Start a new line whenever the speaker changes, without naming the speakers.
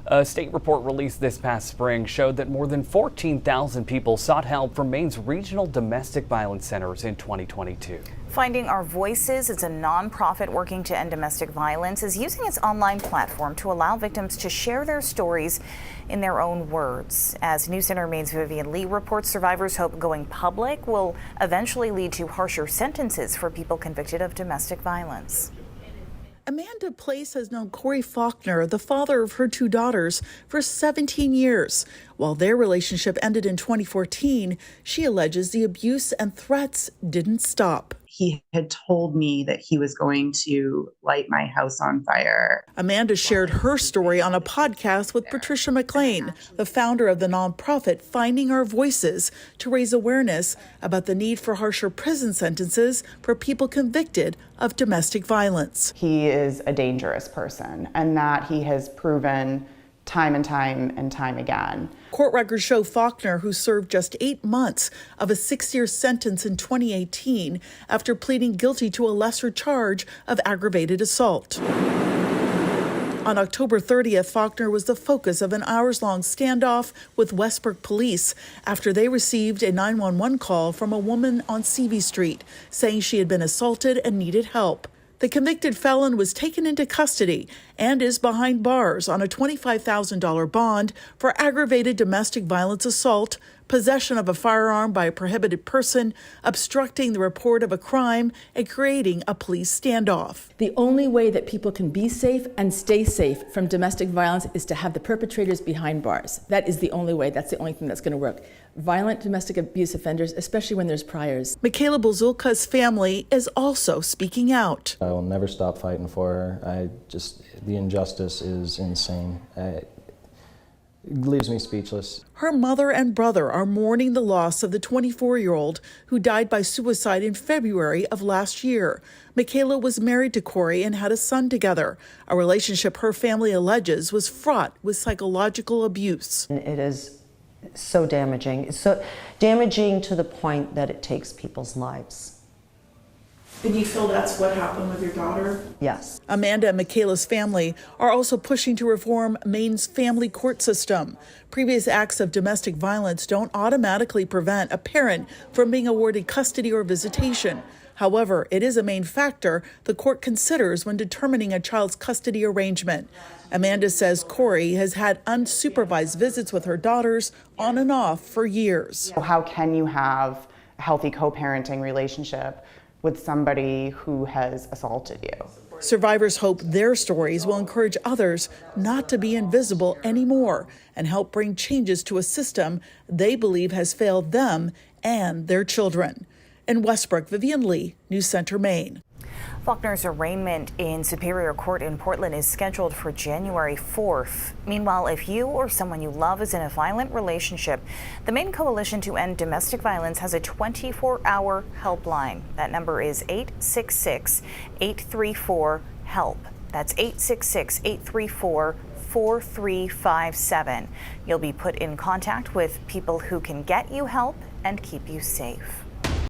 A state report released this past spring showed that more than 14,000 people sought help from Maine's regional domestic violence centers in 2022.
Finding Our Voices, it's a nonprofit working to end domestic violence, is using its online platform to allow victims to share their stories in their own words. As News Center Maine's Vivian Lee reports, survivors hope going public will eventually lead to harsher sentences for people convicted of domestic violence.
Amanda Place has known Corey Faulkner, the father of her two daughters, for 17 years. While their relationship ended in 2014, she alleges the abuse and threats didn't stop.
He had told me that he was going to light my house on fire.
Amanda shared her story on a podcast with Patricia McLean, the founder of the nonprofit Finding Our Voices, to raise awareness about the need for harsher prison sentences for people convicted of domestic violence.
He is a dangerous person, and that he has proven time and time again.
Court records show Faulkner, who served just 8 months of a 6-year sentence in 2018 after pleading guilty to a lesser charge of aggravated assault. On October 30th, Faulkner was the focus of an hours-long standoff with Westbrook police after they received a 911 call from a woman on CV Street saying she had been assaulted and needed help. The convicted felon was taken into custody and is behind bars on a $25,000 bond for aggravated domestic violence assault, possession of a firearm by a prohibited person, obstructing the report of a crime, and creating a police standoff.
The only way that people can be safe and stay safe from domestic violence is to have the perpetrators behind bars. That is the only way. That's the only thing that's going to work. Violent domestic abuse offenders, especially when there's priors.
Michaela Bozulka's family is also speaking out.
I will never stop fighting for her. The injustice is insane. It leaves me speechless.
Her mother and brother are mourning the loss of the 24-year-old who died by suicide in February of last year. Michaela was married to Corey and had a son together, a relationship her family alleges was fraught with psychological abuse.
It is so damaging. It's so damaging to the point that it takes people's lives.
And you feel that's what happened with your daughter?
Yes.
Amanda and Michaela's family are also pushing to reform Maine's family court system. Previous acts of domestic violence don't automatically prevent a parent from being awarded custody or visitation. However, it is a main factor the court considers when determining a child's custody arrangement. Amanda says Corey has had unsupervised visits with her daughters on and off for years.
How can you have a healthy co-parenting relationship with somebody who has assaulted you?
Survivors hope their stories will encourage others not to be invisible anymore and help bring changes to a system they believe has failed them and their children. In Westbrook, Vivian Lee, News Center, Maine.
Faulkner's arraignment in Superior Court in Portland is scheduled for January 4th. Meanwhile, if you or someone you love is in a violent relationship, the Maine Coalition to End Domestic Violence has a 24-hour helpline. That number is 866-834-HELP. That's 866-834-4357. You'll be put in contact with people who can get you help and keep you safe.